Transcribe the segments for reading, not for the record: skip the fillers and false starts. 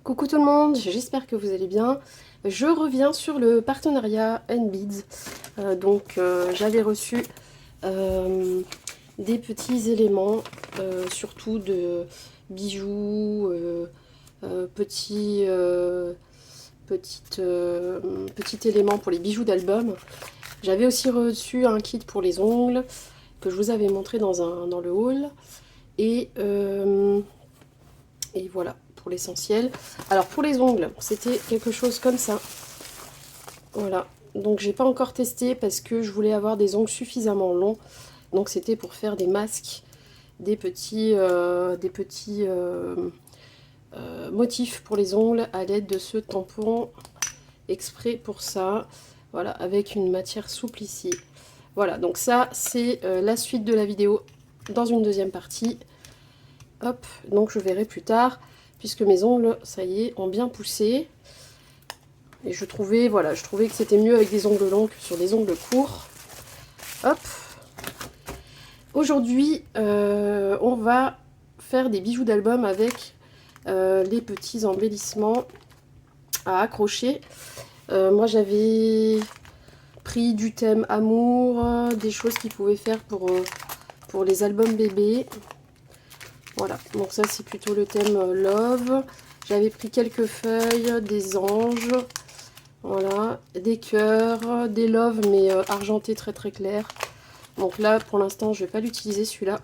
Coucou tout le monde, j'espère que vous allez bien. Je reviens sur le partenariat NBeads. J'avais reçu des petits éléments, surtout de bijoux, petits éléments pour les bijoux d'album. J'avais aussi reçu un kit pour les ongles que je vous avais montré dans le haul. Et, euh, et voilà pour l'essentiel. Alors pour les ongles, c'était quelque chose comme ça. Voilà. Donc j'ai pas encore testé parce que je voulais avoir des ongles suffisamment longs. Donc c'était pour faire des masques, des petits motifs pour les ongles à l'aide de ce tampon exprès pour ça. Voilà, avec une matière souple ici. Voilà, donc ça c'est la suite de la vidéo dans une deuxième partie. Hop, donc je verrai plus tard, puisque mes ongles, ça y est, ont bien poussé. Et je trouvais que c'était mieux avec des ongles longs que sur des ongles courts. Hop. Aujourd'hui, on va faire des bijoux d'album avec les petits embellissements à accrocher. Moi, j'avais pris du thème amour, des choses qu'ils pouvaient faire pour les albums bébés. Voilà, donc ça c'est plutôt le thème love. J'avais pris quelques feuilles, des anges, voilà, des cœurs, des loves mais argentés très très clairs. Donc là pour l'instant je vais pas l'utiliser celui-là.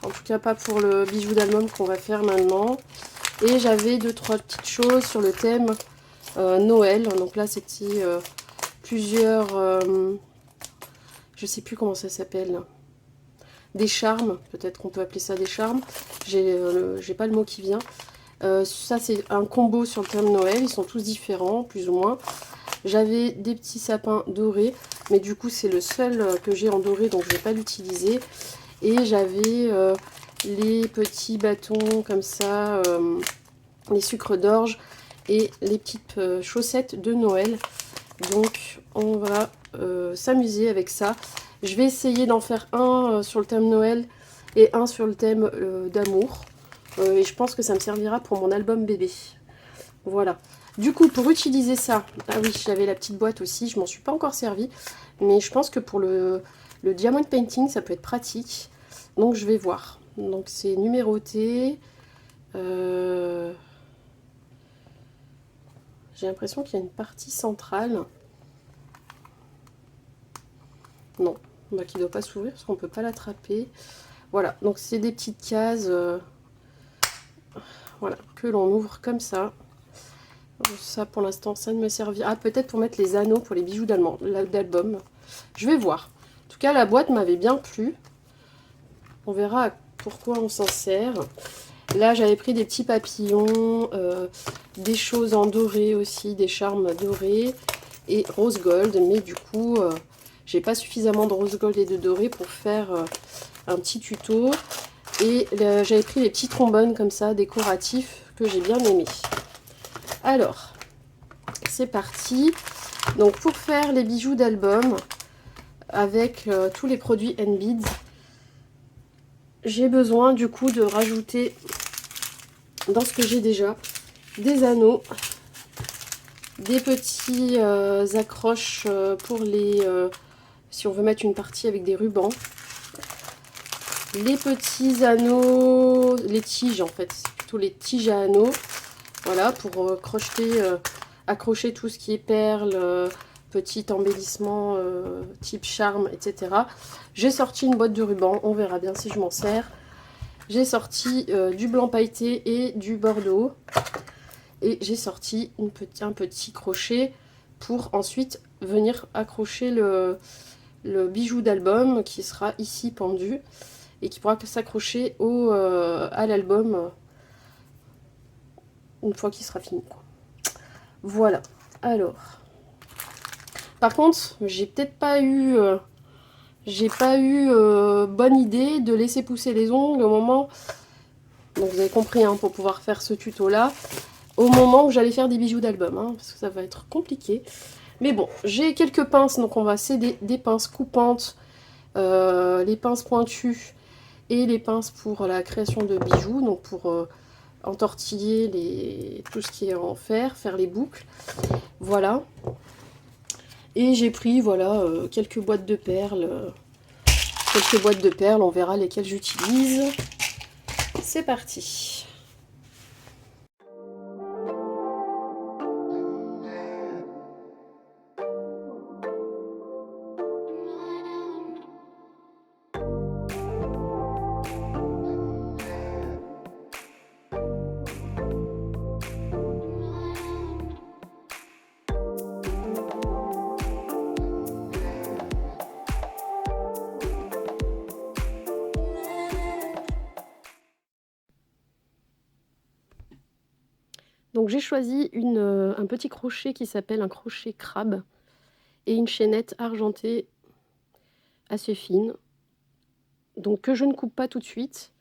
En tout cas pas pour le bijou d'album qu'on va faire maintenant. Et j'avais deux trois petites choses sur le thème Noël. Donc là c'était plusieurs, je sais plus comment ça s'appelle. Des charmes, peut-être qu'on peut appeler ça des charmes. J'ai pas le mot qui vient. Ça c'est un combo sur le thème Noël, ils sont tous différents, plus ou moins. J'avais des petits sapins dorés, mais du coup c'est le seul que j'ai en doré, donc je vais pas l'utiliser. Et j'avais les petits bâtons comme ça, les sucres d'orge et les petites chaussettes de Noël. Donc on va s'amuser avec ça. Je vais essayer d'en faire un sur le thème Noël et un sur le thème d'amour. Et je pense que ça me servira pour mon album bébé. Voilà. Du coup, pour utiliser ça, ah oui, j'avais la petite boîte aussi, je m'en suis pas encore servi. Mais je pense que pour le diamond painting, ça peut être pratique. Donc je vais voir. Donc c'est numéroté. J'ai l'impression qu'il y a une partie centrale. Non, bah, qui ne doit pas s'ouvrir parce qu'on ne peut pas l'attraper. Voilà, donc c'est des petites cases voilà, que l'on ouvre comme ça. Ça pour l'instant, ça ne me servira. Ah, peut-être pour mettre les anneaux pour les bijoux d'album. Je vais voir. En tout cas, la boîte m'avait bien plu. On verra pourquoi on s'en sert. Là, j'avais pris des petits papillons, des choses en doré aussi, des charmes dorés et rose gold. Mais du coup, j'ai pas suffisamment de rose gold et de doré pour faire un petit tuto. Et j'avais pris des petits trombones comme ça, décoratifs, que j'ai bien aimés. Alors, c'est parti. Donc, pour faire les bijoux d'album avec tous les produits NBeads, j'ai besoin du coup de rajouter dans ce que j'ai déjà des anneaux, des petits accroches pour les si on veut mettre une partie avec des rubans, les petits anneaux, les tiges en fait, c'est plutôt les tiges à anneaux, voilà, pour accrocher tout ce qui est perles, petit embellissement type charme, etc. J'ai sorti une boîte de rubans, on verra bien si je m'en sers. J'ai sorti du blanc pailleté et du bordeaux. Et j'ai sorti un petit crochet pour ensuite venir accrocher le bijou d'album qui sera ici pendu et qui pourra s'accrocher à l'album une fois qu'il sera fini. Voilà. Alors. Par contre, j'ai peut-être pas eu... bonne idée de laisser pousser les ongles au moment, donc vous avez compris hein, pour pouvoir faire ce tuto là, au moment où j'allais faire des bijoux d'album, hein, parce que ça va être compliqué. Mais bon, j'ai quelques pinces, donc on va céder des pinces coupantes, les pinces pointues et les pinces pour la création de bijoux, donc pour entortiller tout ce qui est en fer, faire les boucles. Voilà. Et j'ai pris, voilà, quelques boîtes de perles. Quelques boîtes de perles, on verra lesquelles j'utilise. C'est parti. Donc j'ai choisi un petit crochet qui s'appelle un crochet crabe et une chaînette argentée assez fine. Donc que je ne coupe pas tout de suite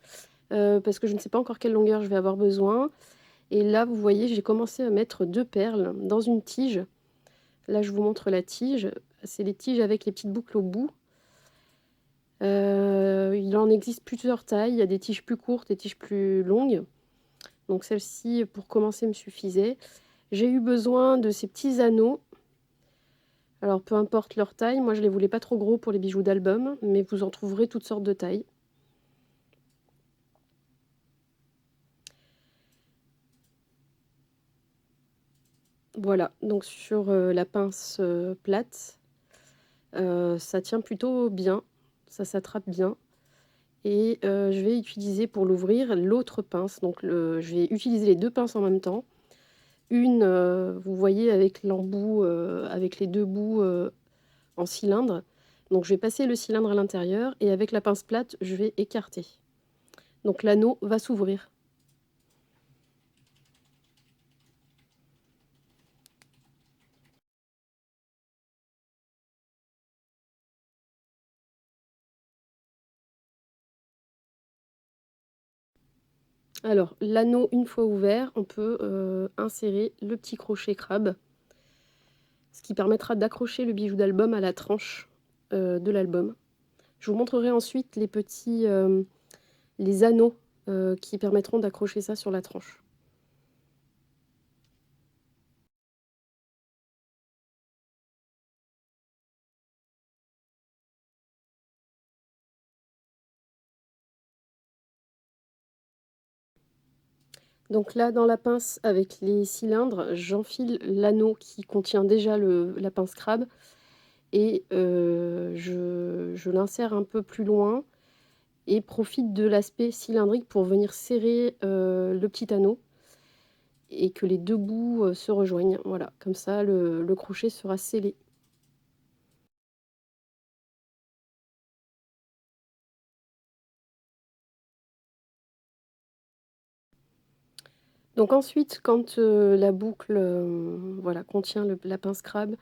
parce que je ne sais pas encore quelle longueur je vais avoir besoin. Et là, vous voyez, j'ai commencé à mettre 2 perles dans une tige. Là, je vous montre la tige. C'est les tiges avec les petites boucles au bout. Il en existe plusieurs tailles. Il y a des tiges plus courtes, des tiges plus longues. Donc celle-ci, pour commencer, me suffisait. J'ai eu besoin de ces petits anneaux. Alors peu importe leur taille, moi je les voulais pas trop gros pour les bijoux d'album, mais vous en trouverez toutes sortes de tailles. Voilà, donc sur la pince plate, ça tient plutôt bien, ça s'attrape bien. Et je vais utiliser pour l'ouvrir l'autre pince. Donc je vais utiliser les 2 pinces en même temps. Une, vous voyez avec l'embout, avec les 2 bouts en cylindre. Donc je vais passer le cylindre à l'intérieur et avec la pince plate, je vais écarter. Donc l'anneau va s'ouvrir. Alors l'anneau, une fois ouvert, on peut insérer le petit crochet crabe, ce qui permettra d'accrocher le bijou d'album à la tranche de l'album. Je vous montrerai ensuite les anneaux qui permettront d'accrocher ça sur la tranche. Donc là, dans la pince avec les cylindres, j'enfile l'anneau qui contient déjà la pince crabe et je l'insère un peu plus loin et profite de l'aspect cylindrique pour venir serrer le petit anneau et que les 2 bouts se rejoignent. Voilà, comme ça le crochet sera scellé. Donc ensuite, quand la boucle voilà, contient la pince crabe,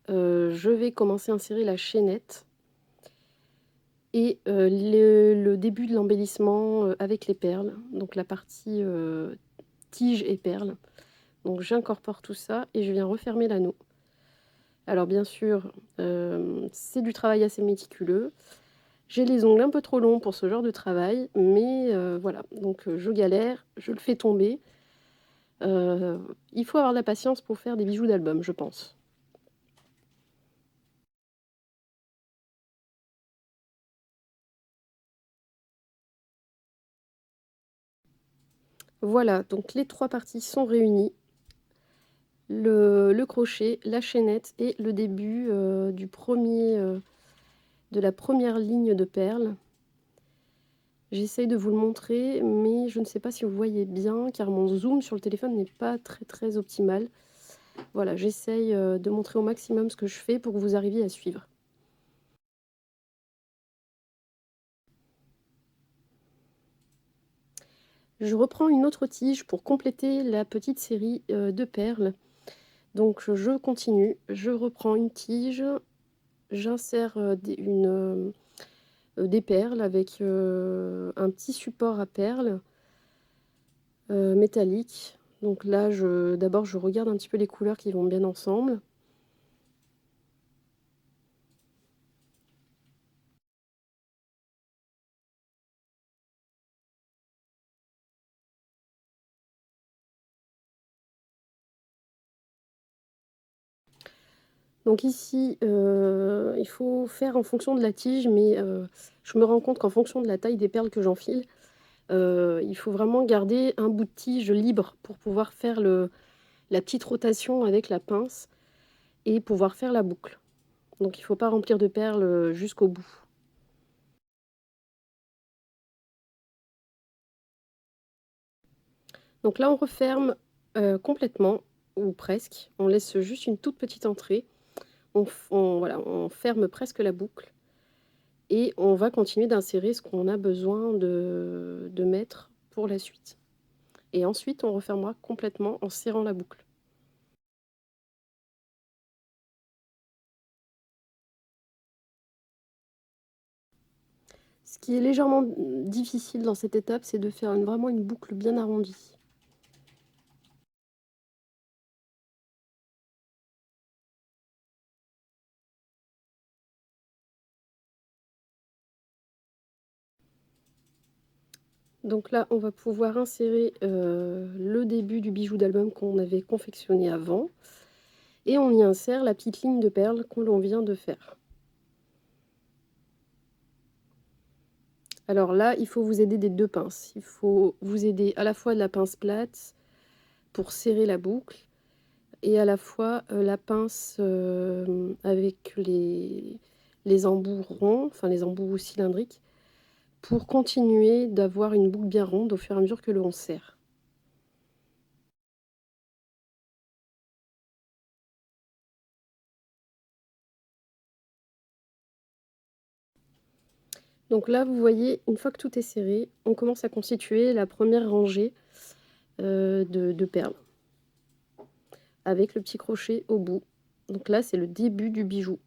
je vais commencer à insérer la chaînette et le début de l'embellissement avec les perles, donc la partie tige et perles. Donc j'incorpore tout ça et je viens refermer l'anneau. Alors bien sûr, c'est du travail assez méticuleux. J'ai les ongles un peu trop longs pour ce genre de travail, mais voilà, donc je galère, je le fais tomber. Il faut avoir de la patience pour faire des bijoux d'album, je pense. Voilà, donc les 3 parties sont réunies. Le crochet, la chaînette et le début de la première ligne de perles. J'essaye de vous le montrer, mais je ne sais pas si vous voyez bien, car mon zoom sur le téléphone n'est pas très très optimal. Voilà, j'essaye de montrer au maximum ce que je fais pour que vous arriviez à suivre. Je reprends une autre tige pour compléter la petite série de perles. Donc je continue, je reprends une tige, j'insère des perles avec un petit support à perles métallique. Donc là, d'abord, je regarde un petit peu les couleurs qui vont bien ensemble. Donc ici, il faut faire en fonction de la tige, mais je me rends compte qu'en fonction de la taille des perles que j'enfile, il faut vraiment garder un bout de tige libre pour pouvoir faire la petite rotation avec la pince et pouvoir faire la boucle. Donc il ne faut pas remplir de perles jusqu'au bout. Donc là, on referme complètement, ou presque. On laisse juste une toute petite entrée. Voilà, on ferme presque la boucle. Et on va continuer d'insérer ce qu'on a besoin de mettre pour la suite. Et ensuite, on refermera complètement en serrant la boucle. Ce qui est légèrement difficile dans cette étape, c'est de faire vraiment une boucle bien arrondie. Donc là, on va pouvoir insérer le début du bijou d'album qu'on avait confectionné avant. Et on y insère la petite ligne de perles qu'on vient de faire. Alors là, il faut vous aider des deux pinces. Il faut vous aider à la fois de la pince plate pour serrer la boucle et à la fois la pince avec les embouts ronds, enfin les embouts cylindriques, pour continuer d'avoir une boucle bien ronde au fur et à mesure que l'on serre. Donc là, vous voyez, une fois que tout est serré, on commence à constituer la première rangée de perles avec le petit crochet au bout. Donc là, c'est le début du bijou.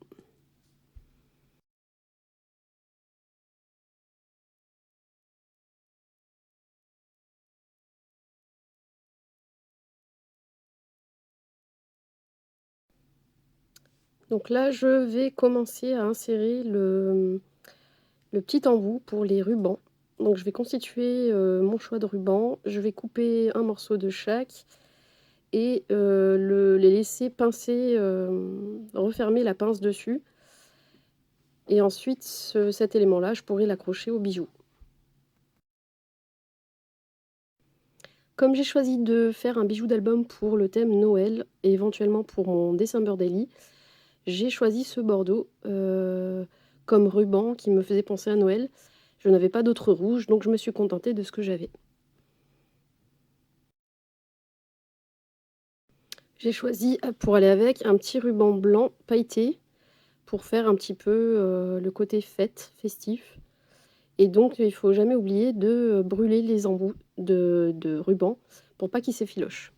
Donc là, je vais commencer à insérer le petit embout pour les rubans. Donc je vais constituer mon choix de ruban. Je vais couper un morceau de chaque et les laisser pincer, refermer la pince dessus. Et ensuite, cet élément-là, je pourrai l'accrocher au bijou. Comme j'ai choisi de faire un bijou d'album pour le thème Noël et éventuellement pour mon December Daily, j'ai choisi ce bordeaux comme ruban qui me faisait penser à Noël. Je n'avais pas d'autre rouge, donc je me suis contentée de ce que j'avais. J'ai choisi, pour aller avec, un petit ruban blanc pailleté pour faire un petit peu le côté fête, festif. Et donc, il faut jamais oublier de brûler les embouts de ruban pour pas qu'ils s'effilochent.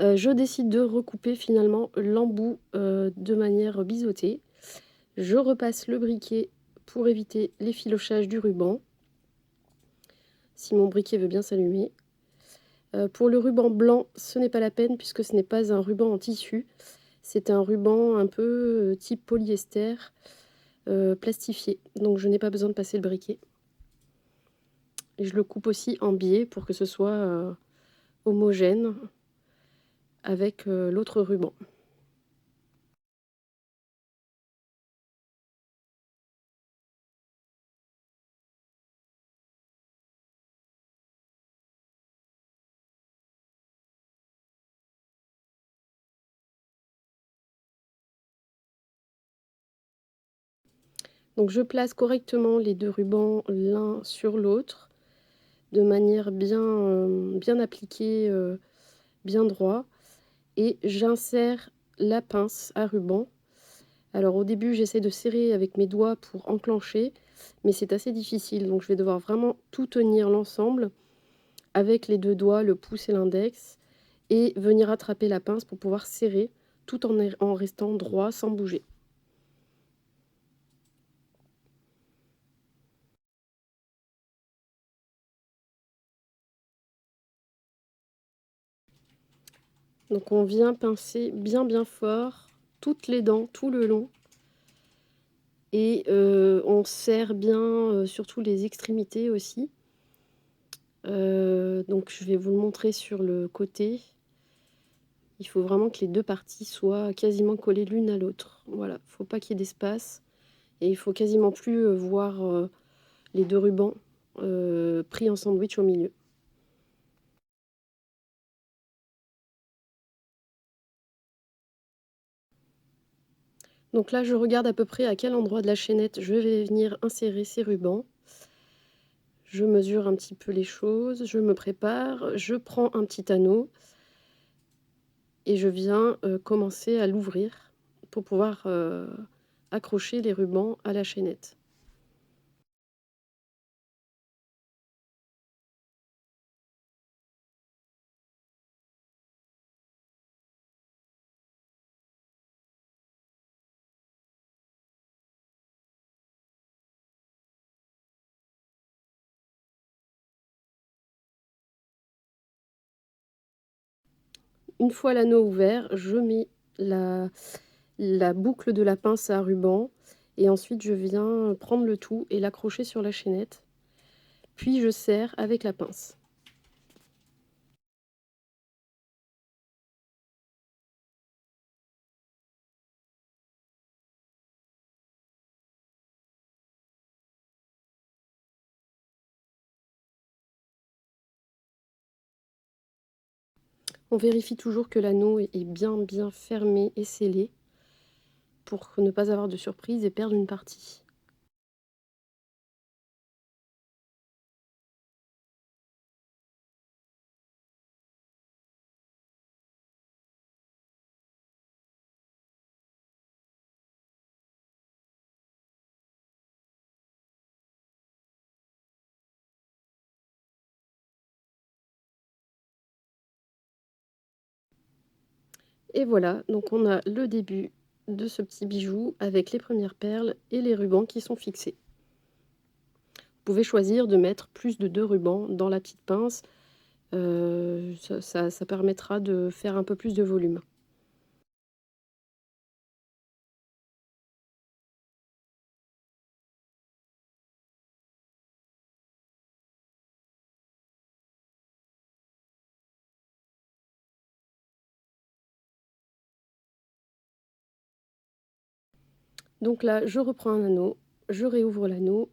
Je décide de recouper finalement l'embout de manière biseautée. Je repasse le briquet pour éviter l'effilochage du ruban, si mon briquet veut bien s'allumer. Pour le ruban blanc, ce n'est pas la peine puisque ce n'est pas un ruban en tissu. C'est un ruban un peu type polyester, plastifié. Donc je n'ai pas besoin de passer le briquet. Et je le coupe aussi en biais pour que ce soit homogène avec l'autre ruban. Donc je place correctement les deux rubans l'un sur l'autre de manière bien appliquée, bien droit. Et j'insère la pince à ruban. Alors au début, j'essaie de serrer avec mes doigts pour enclencher, mais c'est assez difficile. Donc je vais devoir vraiment tout tenir l'ensemble avec les deux doigts, le pouce et l'index, et venir attraper la pince pour pouvoir serrer tout en restant droit sans bouger. Donc on vient pincer bien fort toutes les dents, tout le long. Et on serre bien, surtout les extrémités aussi. Donc je vais vous le montrer sur le côté. Il faut vraiment que les 2 parties soient quasiment collées l'une à l'autre. Voilà, faut pas qu'il y ait d'espace et il faut quasiment plus, voir, les 2 rubans, pris en sandwich au milieu. Donc là, je regarde à peu près à quel endroit de la chaînette je vais venir insérer ces rubans. Je mesure un petit peu les choses, je me prépare, je prends un petit anneau et je viens, commencer à l'ouvrir pour pouvoir, accrocher les rubans à la chaînette. Une fois l'anneau ouvert, je mets la la boucle de la pince à ruban et ensuite je viens prendre le tout et l'accrocher sur la chaînette, puis je serre avec la pince. On vérifie toujours que l'anneau est bien fermé et scellé pour ne pas avoir de surprise et perdre une partie. Et voilà, donc on a le début de ce petit bijou avec les premières perles et les rubans qui sont fixés. Vous pouvez choisir de mettre plus de 2 rubans dans la petite pince, ça permettra de faire un peu plus de volume. Donc là, je reprends un anneau, je réouvre l'anneau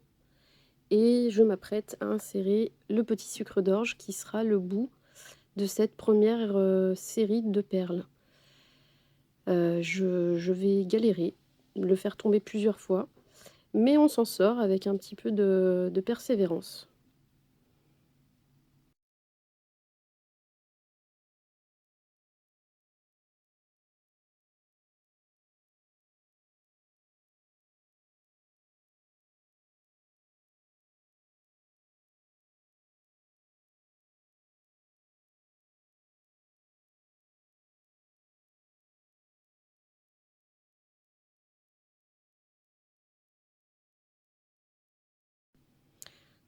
et je m'apprête à insérer le petit sucre d'orge qui sera le bout de cette première série de perles. Je vais galérer, le faire tomber plusieurs fois, mais on s'en sort avec un petit peu de persévérance.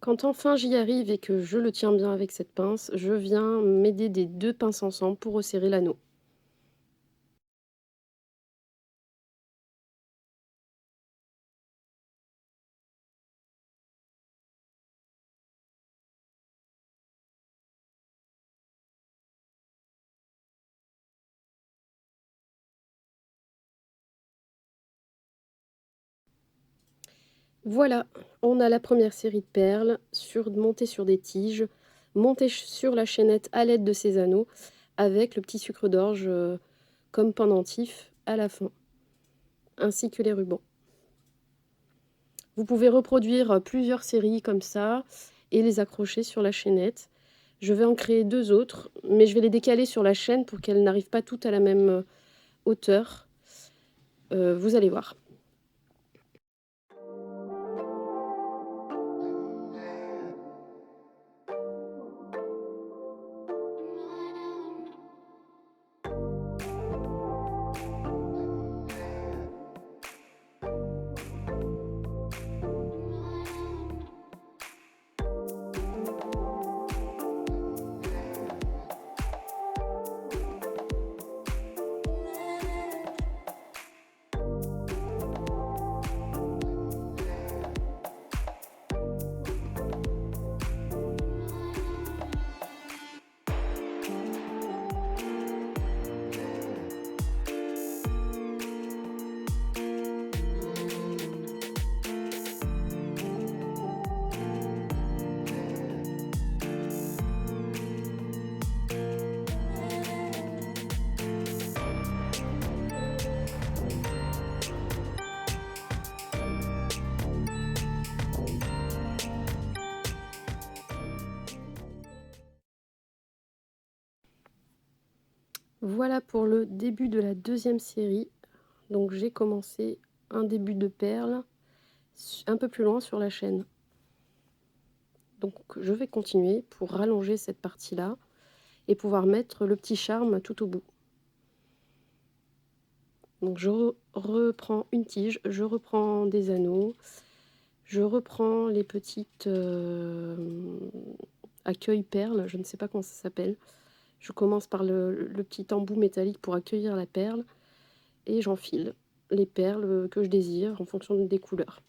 Quand enfin j'y arrive et que je le tiens bien avec cette pince, je viens m'aider des 2 pinces ensemble pour resserrer l'anneau. Voilà, on a la première série de perles montées sur des tiges, montées sur la chaînette à l'aide de ces anneaux, avec le petit sucre d'orge comme pendentif à la fin, ainsi que les rubans. Vous pouvez reproduire plusieurs séries comme ça et les accrocher sur la chaînette. Je vais en créer 2 autres, mais je vais les décaler sur la chaîne pour qu'elles n'arrivent pas toutes à la même hauteur. Vous allez voir. Voilà pour le début de la deuxième série. Donc j'ai commencé un début de perle un peu plus loin sur la chaîne. Donc je vais continuer pour rallonger cette partie-là et pouvoir mettre le petit charme tout au bout. Donc je reprends une tige, je reprends des anneaux, je reprends les petites accueil perles, je ne sais pas comment ça s'appelle. Je commence par le petit embout métallique pour accueillir la perle et j'enfile les perles que je désire en fonction des couleurs.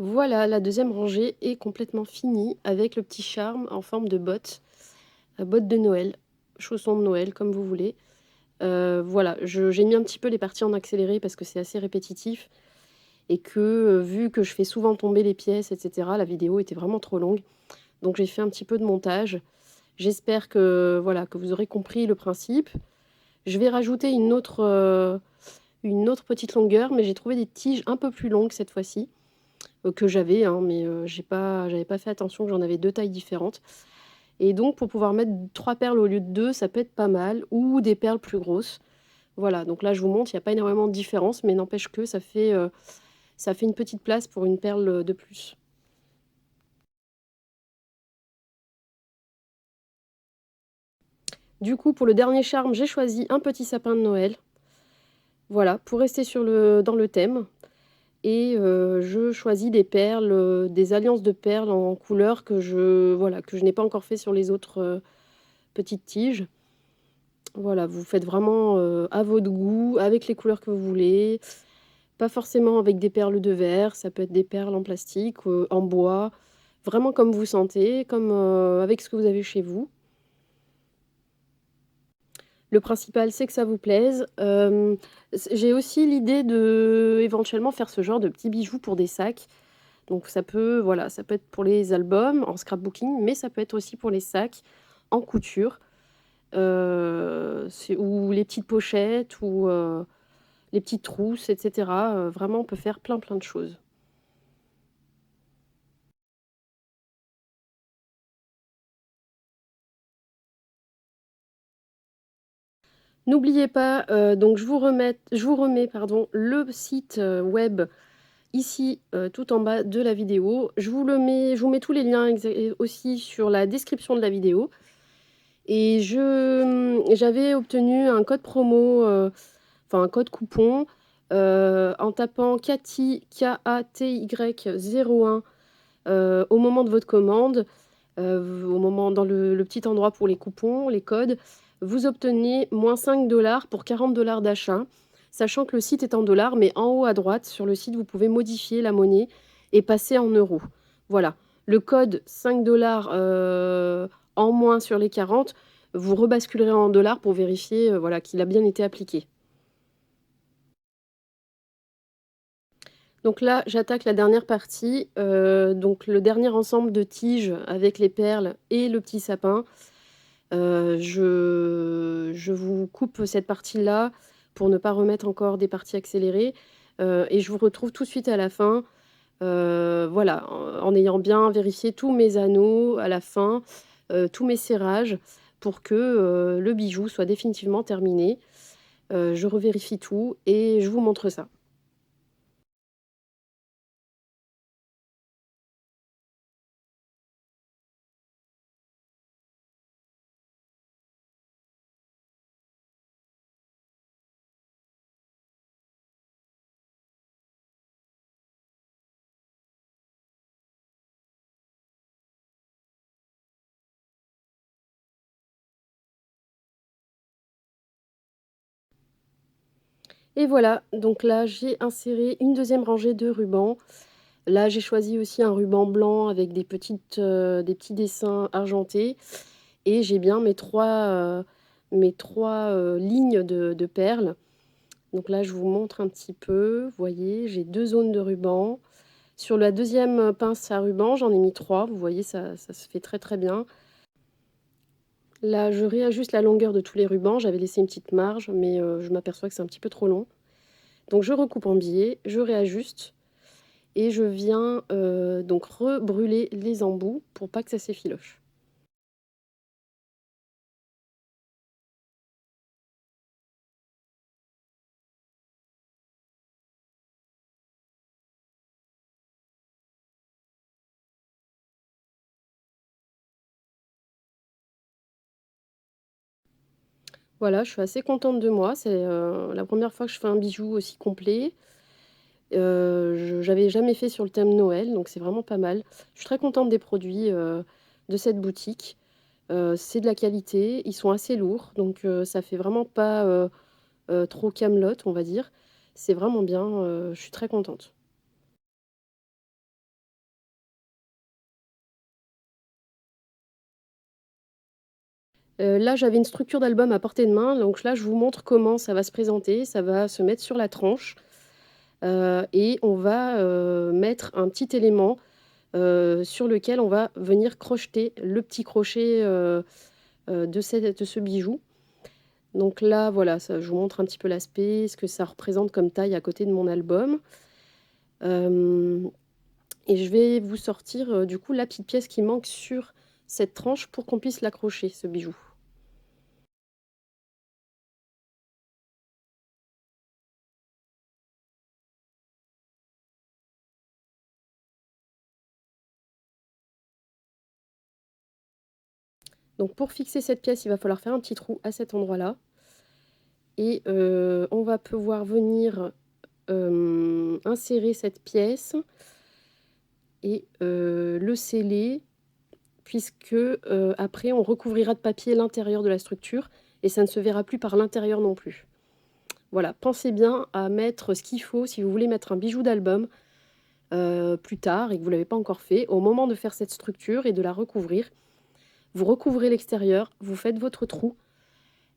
Voilà, la deuxième rangée est complètement finie avec le petit charme en forme de botte, botte de Noël, chaussons de Noël comme vous voulez. Voilà, j'ai mis un petit peu les parties en accéléré parce que c'est assez répétitif et que vu que je fais souvent tomber les pièces, etc., la vidéo était vraiment trop longue. Donc j'ai fait un petit peu de montage. J'espère que, voilà, que vous aurez compris le principe. Je vais rajouter une autre petite longueur, mais j'ai trouvé des tiges un peu plus longues cette fois-ci, que j'avais, hein, mais j'avais pas fait attention que j'en avais deux tailles différentes. Et donc pour pouvoir mettre 3 perles au lieu de 2, ça peut être pas mal, ou des perles plus grosses. Voilà, donc là je vous montre, il n'y a pas énormément de différence, mais n'empêche que ça fait une petite place pour une perle de plus. Du coup, pour le dernier charme, j'ai choisi un petit sapin de Noël. Voilà, pour rester dans le thème. Et je choisis des perles, des alliances de perles en couleurs voilà, que je n'ai pas encore fait sur les autres petites tiges. Voilà, vous faites vraiment à votre goût, avec les couleurs que vous voulez. Pas forcément avec des perles de verre, ça peut être des perles en plastique, en bois, vraiment comme vous sentez, comme avec ce que vous avez chez vous. Le principal, c'est que ça vous plaise. J'ai aussi l'idée de éventuellement faire ce genre de petits bijoux pour des sacs. Donc ça peut, voilà, ça peut être pour les albums en scrapbooking, mais ça peut être aussi pour les sacs en couture, ou les petites pochettes, ou les petites trousses, etc. Vraiment, on peut faire plein plein de choses. N'oubliez pas, donc je vous remets pardon, le site web ici, tout en bas de la vidéo. Je vous mets tous les liens aussi sur la description de la vidéo. Et j'avais obtenu un code promo, enfin un code coupon, en tapant Cathy, K-A-T-Y 01, au moment de votre commande, au moment dans le petit endroit pour les coupons, les codes, vous obtenez moins 5 $ pour 40 $ d'achat, sachant que le site est en dollars, mais en haut à droite, sur le site, vous pouvez modifier la monnaie et passer en euros. Voilà. Le code 5 $ en moins sur les 40 vous rebasculerez en dollars pour vérifier voilà, qu'il a bien été appliqué. Donc là, j'attaque la dernière partie, donc le dernier ensemble de tiges avec les perles et le petit sapin. Je vous coupe cette partie-là pour ne pas remettre encore des parties accélérées, et je vous retrouve tout de suite à la fin, voilà, en ayant bien vérifié tous mes anneaux à la fin, tous mes serrages pour que, le bijou soit définitivement terminé. Je revérifie tout et je vous montre ça. Et voilà, donc là, j'ai inséré une deuxième rangée de rubans. Là, j'ai choisi aussi un ruban blanc avec des petits dessins argentés et j'ai bien mes 3 lignes de perles. Donc là, je vous montre un petit peu. Vous voyez, j'ai 2 zones de ruban. Sur la deuxième pince à ruban, j'en ai mis 3. Vous voyez, ça se fait très, très bien. Là, je réajuste la longueur de tous les rubans. J'avais laissé une petite marge, mais je m'aperçois que c'est un petit peu trop long. Donc je recoupe en biais, je réajuste et je viens, donc rebrûler les embouts pour pas que ça s'effiloche. Voilà, je suis assez contente de moi. C'est, la première fois que je fais un bijou aussi complet. Je j'avais jamais fait sur le thème Noël, donc c'est vraiment pas mal. Je suis très contente des produits, de cette boutique. C'est de la qualité, ils sont assez lourds, donc ça fait vraiment pas, trop Camelot, on va dire. C'est vraiment bien, je suis très contente. Là, j'avais une structure d'album à portée de main, donc là, je vous montre comment ça va se présenter. Ça va se mettre sur la tranche, et on va, mettre un petit élément, sur lequel on va venir crocheter le petit crochet, de ce bijou. Donc là, voilà, ça je vous montre un petit peu l'aspect, ce que ça représente comme taille à côté de mon album. Hem Et je vais vous sortir, du coup, la petite pièce qui manque sur cette tranche pour qu'on puisse l'accrocher, ce bijou. Donc pour fixer cette pièce, il va falloir faire un petit trou à cet endroit-là et on va pouvoir venir, insérer cette pièce et le sceller puisque, après on recouvrira de papier l'intérieur de la structure et ça ne se verra plus par l'intérieur non plus. Voilà, pensez bien à mettre ce qu'il faut si vous voulez mettre un bijou d'album, plus tard et que vous ne l'avez pas encore fait. Au moment de faire cette structure et de la recouvrir, vous recouvrez l'extérieur, vous faites votre trou,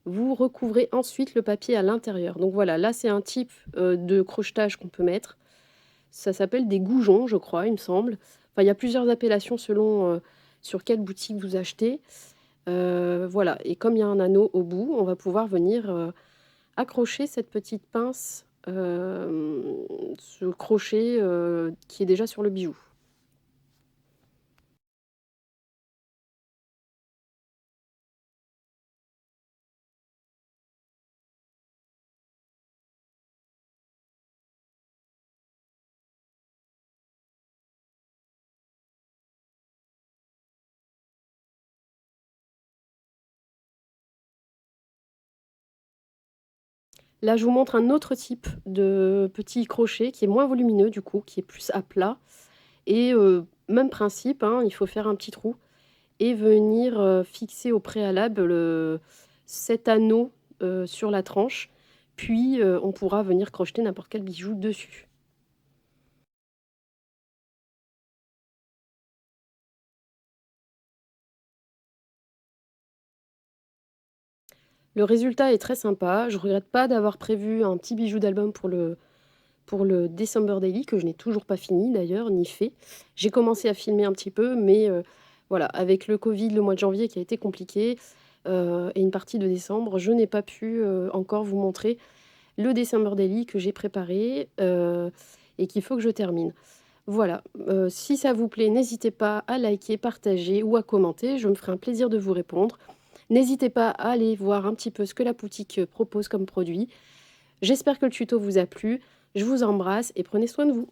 vous recouvrez ensuite le papier à l'intérieur. Donc voilà, là c'est un type, de crochetage qu'on peut mettre. Ça s'appelle des goujons, je crois, il me semble. Enfin, il y a plusieurs appellations selon, sur quelle boutique vous achetez. Voilà, et comme il y a un anneau au bout, on va pouvoir venir, accrocher cette petite pince, ce crochet, qui est déjà sur le bijou. Là, je vous montre un autre type de petit crochet qui est moins volumineux du coup, qui est plus à plat et même principe, hein, il faut faire un petit trou et venir, fixer au préalable cet anneau, sur la tranche, puis, on pourra venir crocheter n'importe quel bijou dessus. Le résultat est très sympa. Je regrette pas d'avoir prévu un petit bijou d'album pour le December Daily, que je n'ai toujours pas fini d'ailleurs, ni fait. J'ai commencé à filmer un petit peu, mais voilà, avec le Covid, le mois de janvier qui a été compliqué, et une partie de décembre, je n'ai pas pu encore vous montrer le December Daily que j'ai préparé et qu'il faut que je termine. Voilà, si ça vous plaît, n'hésitez pas à liker, partager ou à commenter, je me ferai un plaisir de vous répondre. N'hésitez pas à aller voir un petit peu ce que la boutique propose comme produit. J'espère que le tuto vous a plu. Je vous embrasse et prenez soin de vous.